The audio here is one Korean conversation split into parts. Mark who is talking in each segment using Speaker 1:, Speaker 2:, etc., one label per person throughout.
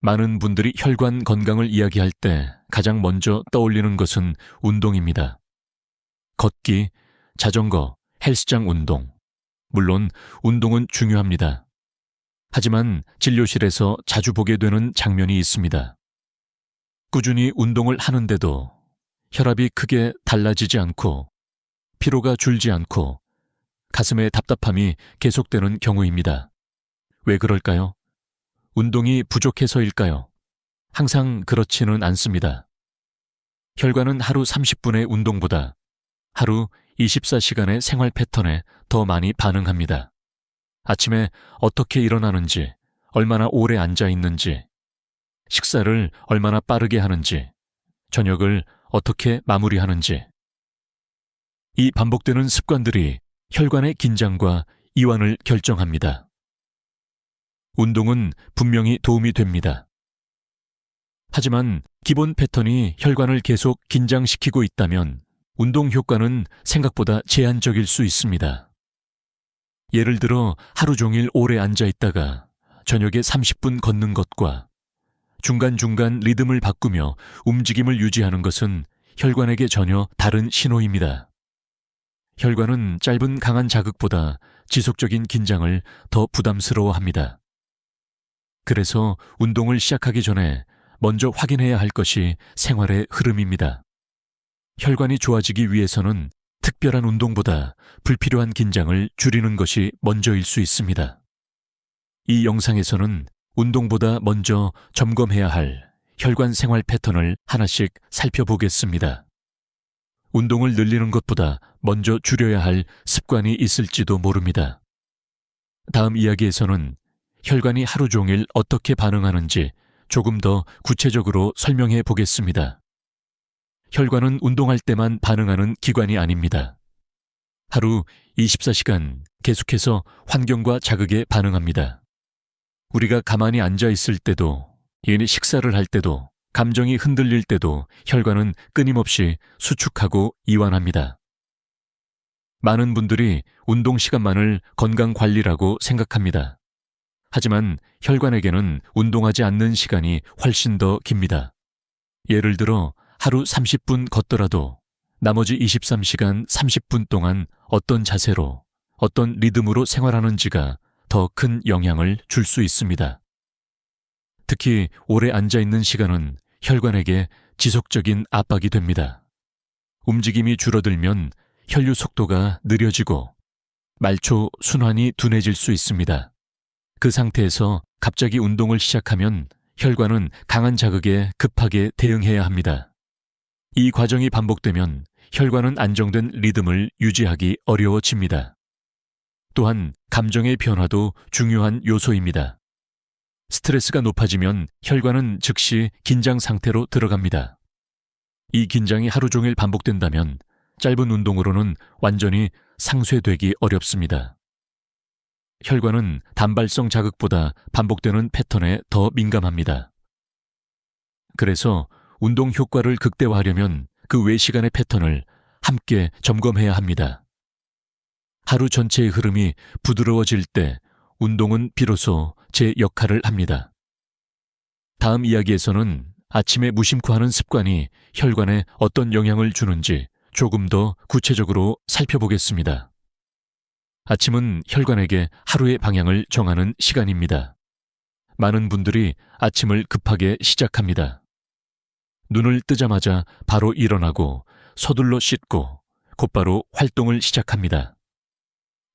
Speaker 1: 많은 분들이 혈관 건강을 이야기할 때 가장 먼저 떠올리는 것은 운동입니다. 걷기, 자전거, 헬스장 운동. 물론 운동은 중요합니다. 하지만 진료실에서 자주 보게 되는 장면이 있습니다. 꾸준히 운동을 하는데도 혈압이 크게 달라지지 않고 피로가 줄지 않고 가슴의 답답함이 계속되는 경우입니다. 왜 그럴까요? 운동이 부족해서일까요? 항상 그렇지는 않습니다. 혈관은 하루 30분의 운동보다 하루 24시간의 생활 패턴에 더 많이 반응합니다. 아침에 어떻게 일어나는지, 얼마나 오래 앉아 있는지, 식사를 얼마나 빠르게 하는지, 저녁을 어떻게 마무리하는지. 이 반복되는 습관들이 혈관의 긴장과 이완을 결정합니다. 운동은 분명히 도움이 됩니다. 하지만 기본 패턴이 혈관을 계속 긴장시키고 있다면 운동 효과는 생각보다 제한적일 수 있습니다. 예를 들어 하루 종일 오래 앉아 있다가 저녁에 30분 걷는 것과 중간중간 리듬을 바꾸며 움직임을 유지하는 것은 혈관에게 전혀 다른 신호입니다. 혈관은 짧은 강한 자극보다 지속적인 긴장을 더 부담스러워합니다. 그래서 운동을 시작하기 전에 먼저 확인해야 할 것이 생활의 흐름입니다. 혈관이 좋아지기 위해서는 특별한 운동보다 불필요한 긴장을 줄이는 것이 먼저일 수 있습니다. 이 영상에서는 운동보다 먼저 점검해야 할 혈관 생활 패턴을 하나씩 살펴보겠습니다. 운동을 늘리는 것보다 먼저 줄여야 할 습관이 있을지도 모릅니다. 다음 이야기에서는 혈관이 하루 종일 어떻게 반응하는지 조금 더 구체적으로 설명해 보겠습니다. 혈관은 운동할 때만 반응하는 기관이 아닙니다. 하루 24시간 계속해서 환경과 자극에 반응합니다. 우리가 가만히 앉아 있을 때도, 식사를 할 때도, 감정이 흔들릴 때도 혈관은 끊임없이 수축하고 이완합니다. 많은 분들이 운동 시간만을 건강관리라고 생각합니다. 하지만 혈관에게는 운동하지 않는 시간이 훨씬 더 깁니다. 예를 들어 하루 30분 걷더라도 나머지 23시간 30분 동안 어떤 자세로, 어떤 리듬으로 생활하는지가 더 큰 영향을 줄 수 있습니다. 특히 오래 앉아있는 시간은 혈관에게 지속적인 압박이 됩니다. 움직임이 줄어들면 혈류 속도가 느려지고 말초 순환이 둔해질 수 있습니다. 그 상태에서 갑자기 운동을 시작하면 혈관은 강한 자극에 급하게 대응해야 합니다. 이 과정이 반복되면 혈관은 안정된 리듬을 유지하기 어려워집니다. 또한 감정의 변화도 중요한 요소입니다. 스트레스가 높아지면 혈관은 즉시 긴장 상태로 들어갑니다. 이 긴장이 하루 종일 반복된다면 짧은 운동으로는 완전히 상쇄되기 어렵습니다. 혈관은 단발성 자극보다 반복되는 패턴에 더 민감합니다. 그래서 운동 효과를 극대화하려면 그 외 시간의 패턴을 함께 점검해야 합니다. 하루 전체의 흐름이 부드러워질 때 운동은 비로소 제 역할을 합니다. 다음 이야기에서는 아침에 무심코 하는 습관이 혈관에 어떤 영향을 주는지 조금 더 구체적으로 살펴보겠습니다. 아침은 혈관에게 하루의 방향을 정하는 시간입니다. 많은 분들이 아침을 급하게 시작합니다. 눈을 뜨자마자 바로 일어나고 서둘러 씻고 곧바로 활동을 시작합니다.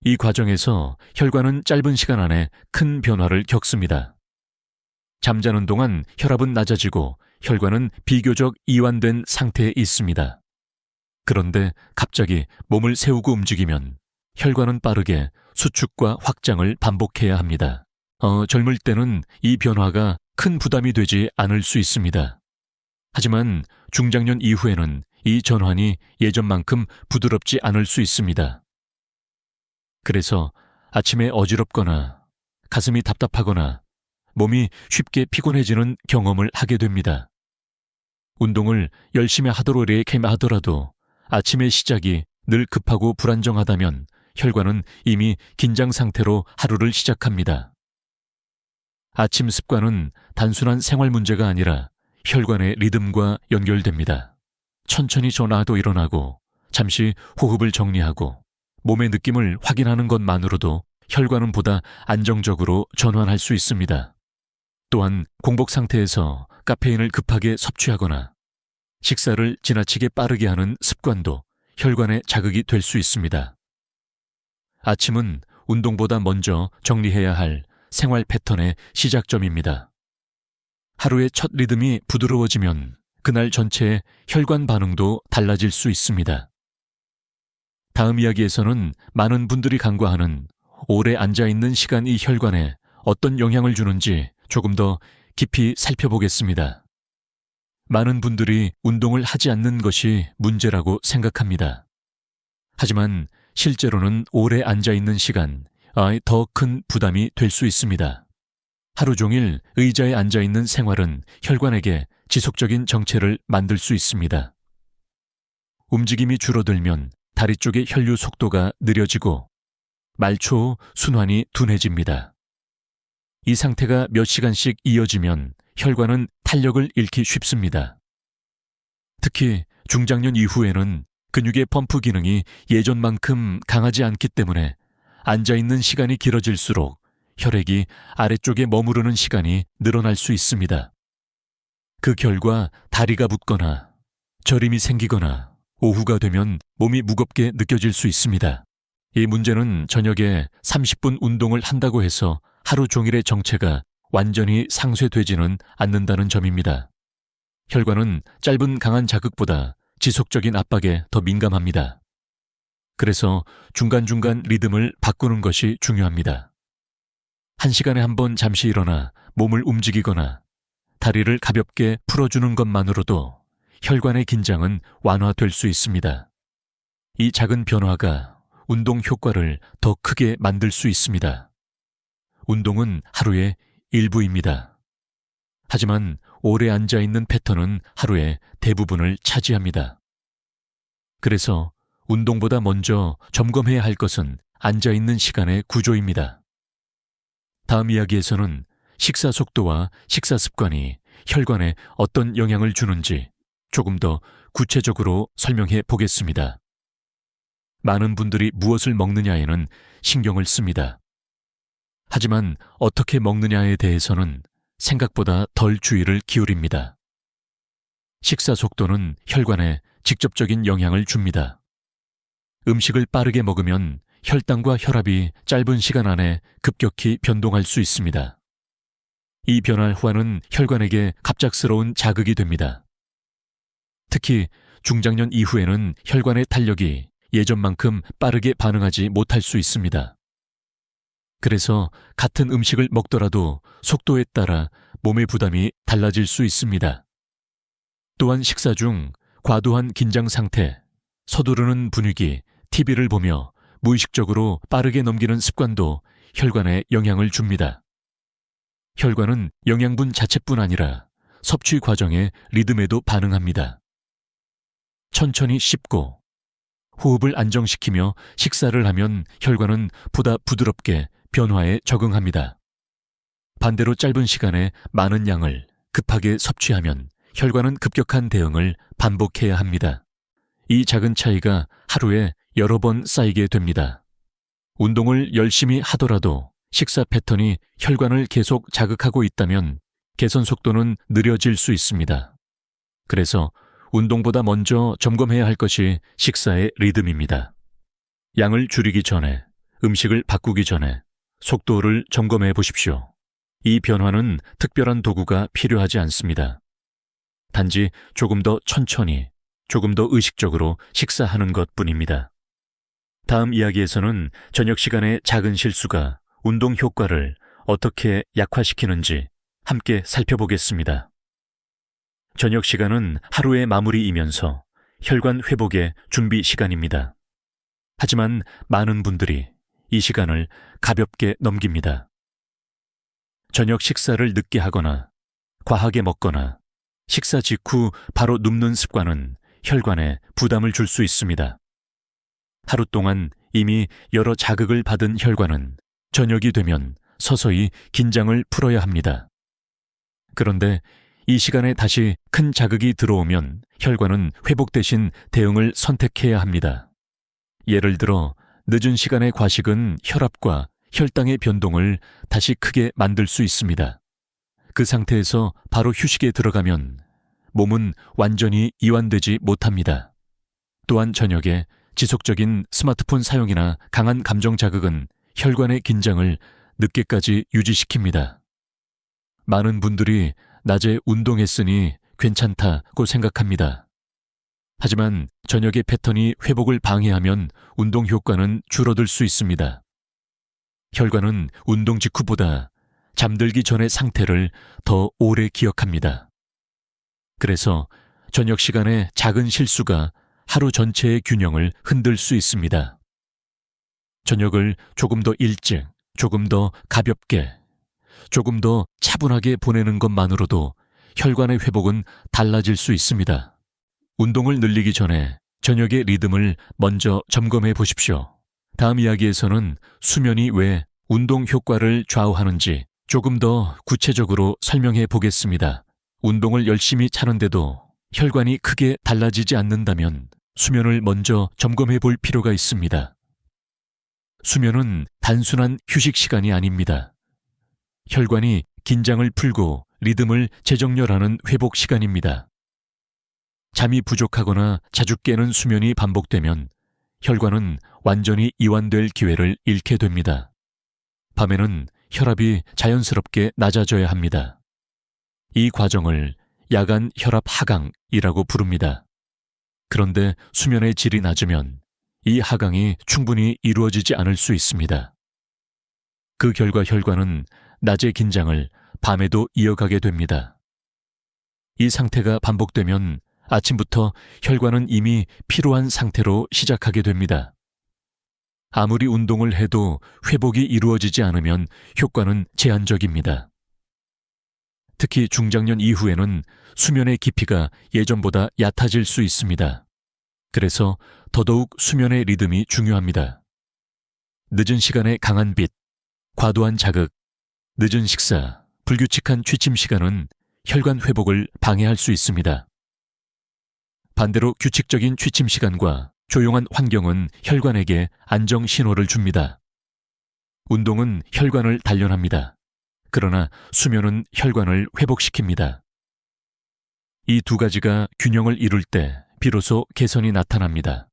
Speaker 1: 이 과정에서 혈관은 짧은 시간 안에 큰 변화를 겪습니다. 잠자는 동안 혈압은 낮아지고 혈관은 비교적 이완된 상태에 있습니다. 그런데 갑자기 몸을 세우고 움직이면 혈관은 빠르게 수축과 확장을 반복해야 합니다. 젊을 때는 이 변화가 큰 부담이 되지 않을 수 있습니다. 하지만 중장년 이후에는 이 전환이 예전만큼 부드럽지 않을 수 있습니다. 그래서 아침에 어지럽거나 가슴이 답답하거나 몸이 쉽게 피곤해지는 경험을 하게 됩니다. 운동을 열심히 하도록 하더라도 아침의 시작이 늘 급하고 불안정하다면 혈관은 이미 긴장 상태로 하루를 시작합니다. 아침 습관은 단순한 생활 문제가 아니라 혈관의 리듬과 연결됩니다. 천천히 전화도 일어나고 잠시 호흡을 정리하고 몸의 느낌을 확인하는 것만으로도 혈관은 보다 안정적으로 전환할 수 있습니다. 또한 공복 상태에서 카페인을 급하게 섭취하거나 식사를 지나치게 빠르게 하는 습관도 혈관의 자극이 될 수 있습니다. 아침은 운동보다 먼저 정리해야 할 생활 패턴의 시작점입니다. 하루의 첫 리듬이 부드러워지면 그날 전체의 혈관 반응도 달라질 수 있습니다. 다음 이야기에서는 많은 분들이 간과하는 오래 앉아있는 시간이 혈관에 어떤 영향을 주는지 조금 더 깊이 살펴보겠습니다. 많은 분들이 운동을 하지 않는 것이 문제라고 생각합니다. 하지만 실제로는 오래 앉아있는 시간, 더 큰 부담이 될 수 있습니다. 하루 종일 의자에 앉아있는 생활은 혈관에게 지속적인 정체를 만들 수 있습니다. 움직임이 줄어들면 다리 쪽의 혈류 속도가 느려지고 말초 순환이 둔해집니다. 이 상태가 몇 시간씩 이어지면 혈관은 탄력을 잃기 쉽습니다. 특히 중장년 이후에는 근육의 펌프 기능이 예전만큼 강하지 않기 때문에 앉아있는 시간이 길어질수록 혈액이 아래쪽에 머무르는 시간이 늘어날 수 있습니다. 그 결과 다리가 붓거나 저림이 생기거나 오후가 되면 몸이 무겁게 느껴질 수 있습니다. 이 문제는 저녁에 30분 운동을 한다고 해서 하루 종일의 정체가 완전히 상쇄되지는 않는다는 점입니다. 혈관은 짧은 강한 자극보다 지속적인 압박에 더 민감합니다. 그래서 중간중간 리듬을 바꾸는 것이 중요합니다. 1시간에 한 번 잠시 일어나 몸을 움직이거나 다리를 가볍게 풀어주는 것만으로도 혈관의 긴장은 완화될 수 있습니다. 이 작은 변화가 운동 효과를 더 크게 만들 수 있습니다. 운동은 하루의 일부입니다. 하지만 오래 앉아있는 패턴은 하루의 대부분을 차지합니다. 그래서 운동보다 먼저 점검해야 할 것은 앉아있는 시간의 구조입니다. 다음 이야기에서는 식사 속도와 식사 습관이 혈관에 어떤 영향을 주는지 조금 더 구체적으로 설명해 보겠습니다. 많은 분들이 무엇을 먹느냐에는 신경을 씁니다. 하지만 어떻게 먹느냐에 대해서는 생각보다 덜 주의를 기울입니다. 식사 속도는 혈관에 직접적인 영향을 줍니다. 음식을 빠르게 먹으면 혈당과 혈압이 짧은 시간 안에 급격히 변동할 수 있습니다. 이 변화와는 혈관에게 갑작스러운 자극이 됩니다. 특히 중장년 이후에는 혈관의 탄력이 예전만큼 빠르게 반응하지 못할 수 있습니다. 그래서 같은 음식을 먹더라도 속도에 따라 몸의 부담이 달라질 수 있습니다. 또한 식사 중 과도한 긴장 상태, 서두르는 분위기, TV를 보며 무의식적으로 빠르게 넘기는 습관도 혈관에 영향을 줍니다. 혈관은 영양분 자체뿐 아니라 섭취 과정의 리듬에도 반응합니다. 천천히 씹고 호흡을 안정시키며 식사를 하면 혈관은 보다 부드럽게 변화에 적응합니다. 반대로 짧은 시간에 많은 양을 급하게 섭취하면 혈관은 급격한 대응을 반복해야 합니다. 이 작은 차이가 하루에 여러 번 쌓이게 됩니다. 운동을 열심히 하더라도 식사 패턴이 혈관을 계속 자극하고 있다면 개선 속도는 느려질 수 있습니다. 그래서 운동보다 먼저 점검해야 할 것이 식사의 리듬입니다. 양을 줄이기 전에, 음식을 바꾸기 전에 속도를 점검해 보십시오. 이 변화는 특별한 도구가 필요하지 않습니다. 단지 조금 더 천천히, 조금 더 의식적으로 식사하는 것뿐입니다. 다음 이야기에서는 저녁 시간의 작은 실수가 운동 효과를 어떻게 약화시키는지 함께 살펴보겠습니다. 저녁 시간은 하루의 마무리이면서 혈관 회복의 준비 시간입니다. 하지만 많은 분들이 이 시간을 가볍게 넘깁니다. 저녁 식사를 늦게 하거나 과하게 먹거나 식사 직후 바로 눕는 습관은 혈관에 부담을 줄 수 있습니다. 하루 동안 이미 여러 자극을 받은 혈관은 저녁이 되면 서서히 긴장을 풀어야 합니다. 그런데 이 시간에 다시 큰 자극이 들어오면 혈관은 회복 대신 대응을 선택해야 합니다. 예를 들어 늦은 시간의 과식은 혈압과 혈당의 변동을 다시 크게 만들 수 있습니다. 그 상태에서 바로 휴식에 들어가면 몸은 완전히 이완되지 못합니다. 또한 저녁에 지속적인 스마트폰 사용이나 강한 감정 자극은 혈관의 긴장을 늦게까지 유지시킵니다. 많은 분들이 낮에 운동했으니 괜찮다고 생각합니다. 하지만 저녁의 패턴이 회복을 방해하면 운동 효과는 줄어들 수 있습니다. 혈관은 운동 직후보다 잠들기 전의 상태를 더 오래 기억합니다. 그래서 저녁 시간에 작은 실수가 하루 전체의 균형을 흔들 수 있습니다. 저녁을 조금 더 일찍, 조금 더 가볍게, 조금 더 차분하게 보내는 것만으로도 혈관의 회복은 달라질 수 있습니다. 운동을 늘리기 전에 저녁의 리듬을 먼저 점검해 보십시오. 다음 이야기에서는 수면이 왜 운동 효과를 좌우하는지 조금 더 구체적으로 설명해 보겠습니다. 운동을 열심히 차는데도 혈관이 크게 달라지지 않는다면 수면을 먼저 점검해 볼 필요가 있습니다. 수면은 단순한 휴식 시간이 아닙니다. 혈관이 긴장을 풀고 리듬을 재정렬하는 회복 시간입니다. 잠이 부족하거나 자주 깨는 수면이 반복되면 혈관은 완전히 이완될 기회를 잃게 됩니다. 밤에는 혈압이 자연스럽게 낮아져야 합니다. 이 과정을 야간 혈압 하강이라고 부릅니다. 그런데 수면의 질이 낮으면 이 하강이 충분히 이루어지지 않을 수 있습니다. 그 결과 혈관은 낮의 긴장을 밤에도 이어가게 됩니다. 이 상태가 반복되면 아침부터 혈관은 이미 피로한 상태로 시작하게 됩니다. 아무리 운동을 해도 회복이 이루어지지 않으면 효과는 제한적입니다. 특히 중장년 이후에는 수면의 깊이가 예전보다 얕아질 수 있습니다. 그래서 더더욱 수면의 리듬이 중요합니다. 늦은 시간에 강한 빛, 과도한 자극, 늦은 식사, 불규칙한 취침 시간은 혈관 회복을 방해할 수 있습니다. 반대로 규칙적인 취침 시간과 조용한 환경은 혈관에게 안정 신호를 줍니다. 운동은 혈관을 단련합니다. 그러나 수면은 혈관을 회복시킵니다. 이 두 가지가 균형을 이룰 때 비로소 개선이 나타납니다.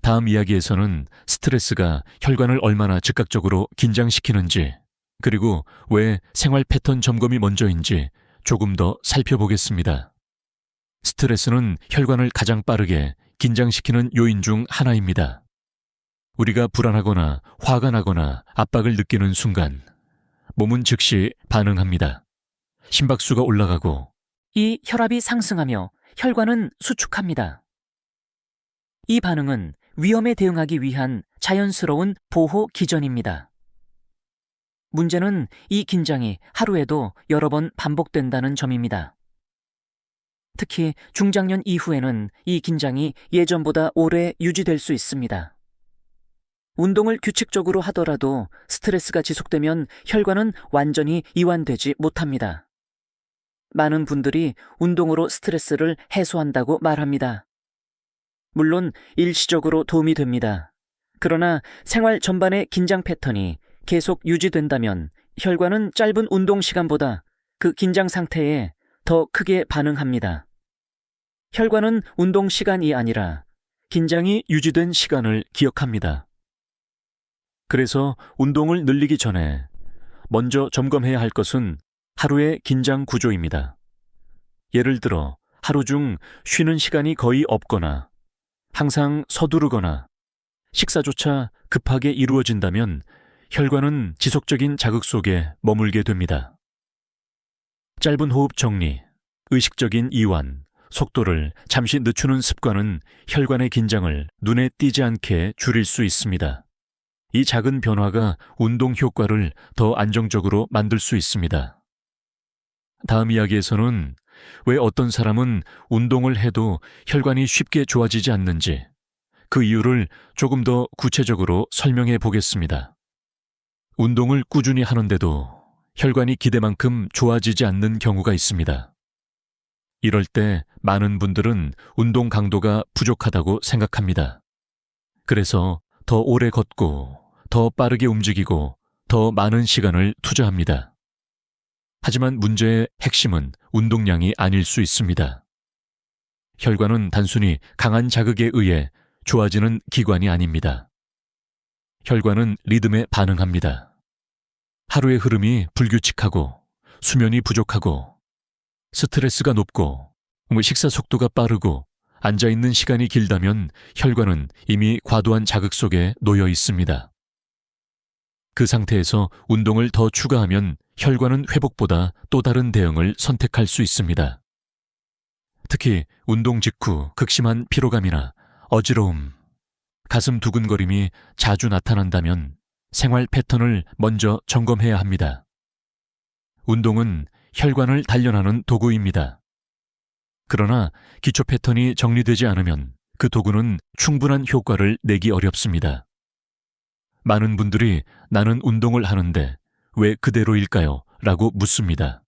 Speaker 1: 다음 이야기에서는 스트레스가 혈관을 얼마나 즉각적으로 긴장시키는지, 그리고 왜 생활 패턴 점검이 먼저인지 조금 더 살펴보겠습니다. 스트레스는 혈관을 가장 빠르게 긴장시키는 요인 중 하나입니다. 우리가 불안하거나 화가 나거나 압박을 느끼는 순간 몸은 즉시 반응합니다. 심박수가 올라가고
Speaker 2: 이 혈압이 상승하며 혈관은 수축합니다. 이 반응은 위험에 대응하기 위한 자연스러운 보호 기전입니다. 문제는 이 긴장이 하루에도 여러 번 반복된다는 점입니다. 특히 중장년 이후에는 이 긴장이 예전보다 오래 유지될 수 있습니다. 운동을 규칙적으로 하더라도 스트레스가 지속되면 혈관은 완전히 이완되지 못합니다. 많은 분들이 운동으로 스트레스를 해소한다고 말합니다. 물론 일시적으로 도움이 됩니다. 그러나 생활 전반의 긴장 패턴이 계속 유지된다면 혈관은 짧은 운동 시간보다 그 긴장 상태에 더 크게 반응합니다. 혈관은 운동 시간이 아니라 긴장이 유지된 시간을 기억합니다. 그래서 운동을 늘리기 전에 먼저 점검해야 할 것은 하루의 긴장 구조입니다. 예를 들어 하루 중 쉬는 시간이 거의 없거나 항상 서두르거나 식사조차 급하게 이루어진다면 혈관은 지속적인 자극 속에 머물게 됩니다. 짧은 호흡 정리, 의식적인 이완, 속도를 잠시 늦추는 습관은 혈관의 긴장을 눈에 띄지 않게 줄일 수 있습니다. 이 작은 변화가 운동 효과를 더 안정적으로 만들 수 있습니다. 다음 이야기에서는 왜 어떤 사람은 운동을 해도 혈관이 쉽게 좋아지지 않는지, 그 이유를 조금 더 구체적으로 설명해 보겠습니다.
Speaker 1: 운동을 꾸준히 하는데도 혈관이 기대만큼 좋아지지 않는 경우가 있습니다. 이럴 때 많은 분들은 운동 강도가 부족하다고 생각합니다. 그래서 더 오래 걷고, 더 빠르게 움직이고, 더 많은 시간을 투자합니다. 하지만 문제의 핵심은 운동량이 아닐 수 있습니다. 혈관은 단순히 강한 자극에 의해 좋아지는 기관이 아닙니다. 혈관은 리듬에 반응합니다. 하루의 흐름이 불규칙하고, 수면이 부족하고, 스트레스가 높고, 식사 속도가 빠르고, 앉아있는 시간이 길다면 혈관은 이미 과도한 자극 속에 놓여 있습니다. 그 상태에서 운동을 더 추가하면 혈관은 회복보다 또 다른 대응을 선택할 수 있습니다. 특히 운동 직후 극심한 피로감이나 어지러움, 가슴 두근거림이 자주 나타난다면 생활 패턴을 먼저 점검해야 합니다. 운동은 혈관을 단련하는 도구입니다. 그러나 기초 패턴이 정리되지 않으면 그 도구는 충분한 효과를 내기 어렵습니다. 많은 분들이 나는 운동을 하는데 왜 그대로일까요? 라고 묻습니다.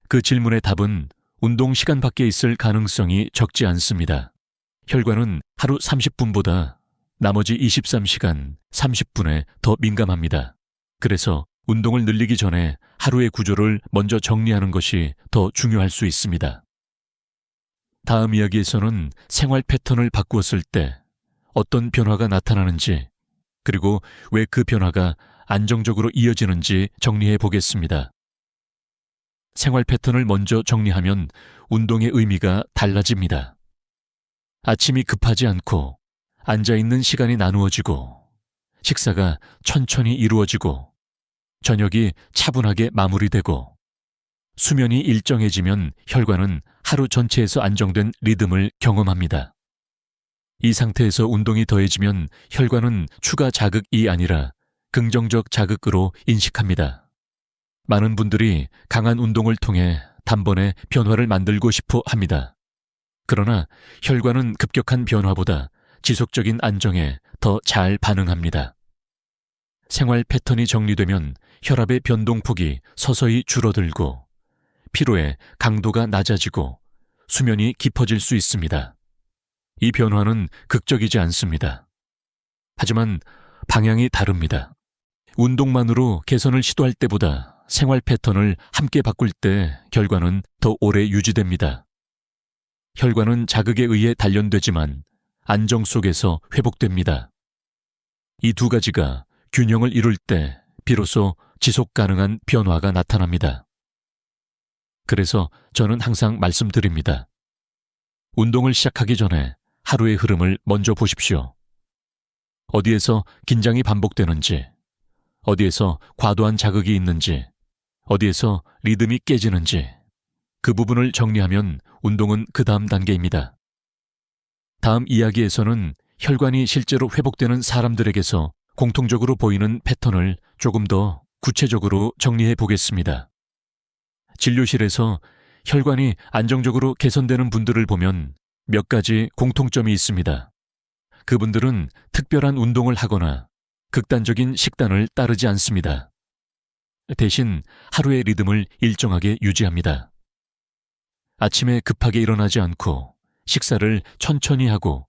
Speaker 1: 그 질문의 답은 운동 시간 밖에 있을 가능성이 적지 않습니다. 혈관은 하루 30분보다 나머지 23시간 30분에 더 민감합니다. 그래서 운동을 늘리기 전에 하루의 구조를 먼저 정리하는 것이 더 중요할 수 있습니다. 다음 이야기에서는 생활 패턴을 바꾸었을 때 어떤 변화가 나타나는지, 그리고 왜 그 변화가 안정적으로 이어지는지 정리해 보겠습니다. 생활 패턴을 먼저 정리하면 운동의 의미가 달라집니다. 아침이 급하지 않고 앉아있는 시간이 나누어지고, 식사가 천천히 이루어지고, 저녁이 차분하게 마무리되고, 수면이 일정해지면 혈관은 하루 전체에서 안정된 리듬을 경험합니다. 이 상태에서 운동이 더해지면 혈관은 추가 자극이 아니라 긍정적 자극으로 인식합니다. 많은 분들이 강한 운동을 통해 단번에 변화를 만들고 싶어 합니다. 그러나 혈관은 급격한 변화보다 지속적인 안정에 더 잘 반응합니다. 생활 패턴이 정리되면 혈압의 변동폭이 서서히 줄어들고, 피로의 강도가 낮아지고 수면이 깊어질 수 있습니다. 이 변화는 극적이지 않습니다. 하지만 방향이 다릅니다. 운동만으로 개선을 시도할 때보다 생활 패턴을 함께 바꿀 때 결과는 더 오래 유지됩니다. 혈관은 자극에 의해 단련되지만 안정 속에서 회복됩니다. 이 두 가지가 균형을 이룰 때 비로소 지속 가능한 변화가 나타납니다. 그래서 저는 항상 말씀드립니다. 운동을 시작하기 전에 하루의 흐름을 먼저 보십시오. 어디에서 긴장이 반복되는지, 어디에서 과도한 자극이 있는지, 어디에서 리듬이 깨지는지, 그 부분을 정리하면 운동은 그 다음 단계입니다. 다음 이야기에서는 혈관이 실제로 회복되는 사람들에게서 공통적으로 보이는 패턴을 조금 더 구체적으로 정리해 보겠습니다. 진료실에서 혈관이 안정적으로 개선되는 분들을 보면 몇 가지 공통점이 있습니다. 그분들은 특별한 운동을 하거나 극단적인 식단을 따르지 않습니다. 대신 하루의 리듬을 일정하게 유지합니다. 아침에 급하게 일어나지 않고 식사를 천천히 하고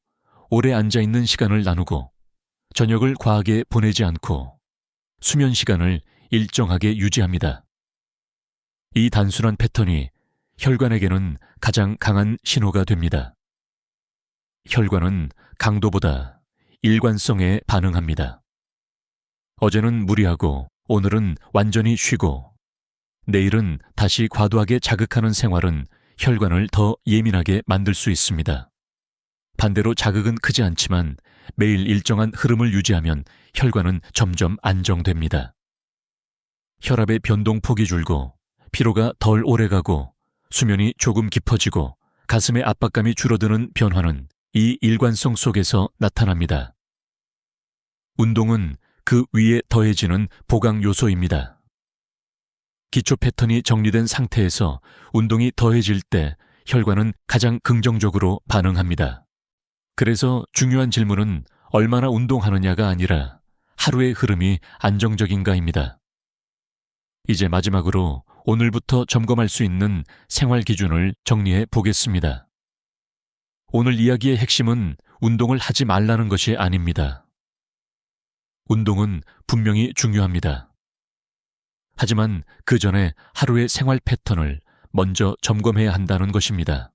Speaker 1: 오래 앉아있는 시간을 나누고 저녁을 과하게 보내지 않고 수면 시간을 일정하게 유지합니다. 이 단순한 패턴이 혈관에게는 가장 강한 신호가 됩니다. 혈관은 강도보다 일관성에 반응합니다. 어제는 무리하고 오늘은 완전히 쉬고 내일은 다시 과도하게 자극하는 생활은 혈관을 더 예민하게 만들 수 있습니다. 반대로 자극은 크지 않지만 매일 일정한 흐름을 유지하면 혈관은 점점 안정됩니다. 혈압의 변동폭이 줄고 피로가 덜 오래가고 수면이 조금 깊어지고 가슴의 압박감이 줄어드는 변화는 이 일관성 속에서 나타납니다. 운동은 그 위에 더해지는 보강 요소입니다. 기초 패턴이 정리된 상태에서 운동이 더해질 때 혈관은 가장 긍정적으로 반응합니다. 그래서 중요한 질문은 얼마나 운동하느냐가 아니라 하루의 흐름이 안정적인가입니다. 이제 마지막으로 오늘부터 점검할 수 있는 생활 기준을 정리해 보겠습니다. 오늘 이야기의 핵심은 운동을 하지 말라는 것이 아닙니다. 운동은 분명히 중요합니다. 하지만 그 전에 하루의 생활 패턴을 먼저 점검해야 한다는 것입니다.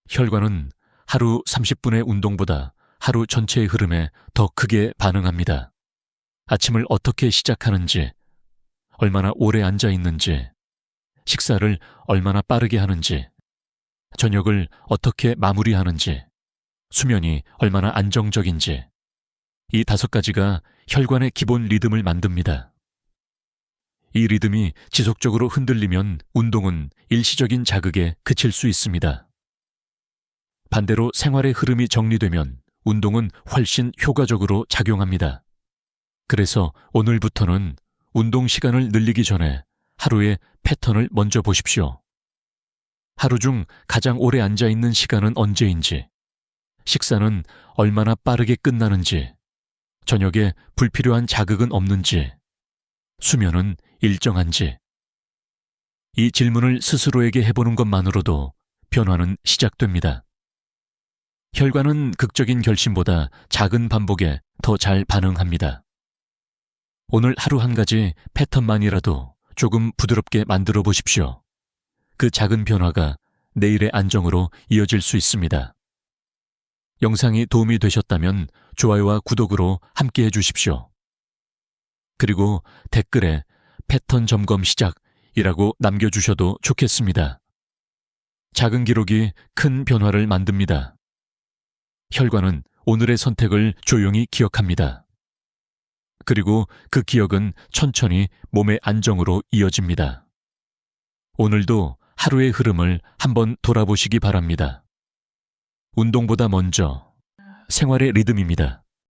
Speaker 1: 혈관은 하루 30분의 운동보다 하루 전체의 흐름에 더 크게 반응합니다. 아침을 어떻게 시작하는지, 얼마나 오래 앉아 있는지, 식사를 얼마나 빠르게 하는지, 저녁을 어떻게 마무리하는지, 수면이 얼마나 안정적인지, 이 5가지가 혈관의 기본 리듬을 만듭니다. 이 리듬이 지속적으로 흔들리면 운동은 일시적인 자극에 그칠 수 있습니다. 반대로 생활의 흐름이 정리되면 운동은 훨씬 효과적으로 작용합니다. 그래서 오늘부터는 운동 시간을 늘리기 전에 하루의 패턴을 먼저 보십시오. 하루 중 가장 오래 앉아 있는 시간은 언제인지, 식사는 얼마나 빠르게 끝나는지, 저녁에 불필요한 자극은 없는지, 수면은 일정한지. 이 질문을 스스로에게 해보는 것만으로도 변화는 시작됩니다. 혈관은 극적인 결심보다 작은 반복에 더 잘 반응합니다. 오늘 하루 한 가지 패턴만이라도 조금 부드럽게 만들어 보십시오. 그 작은 변화가 내일의 안정으로 이어질 수 있습니다. 영상이 도움이 되셨다면 좋아요와 구독으로 함께 해주십시오. 그리고 댓글에 패턴 점검 시작이라고 남겨주셔도 좋겠습니다. 작은 기록이 큰 변화를 만듭니다. 혈관은 오늘의 선택을 조용히 기억합니다. 그리고 그 기억은 천천히 몸의 안정으로 이어집니다. 오늘도 하루의 흐름을 한번 돌아보시기 바랍니다. 운동보다 먼저 생활의 리듬입니다.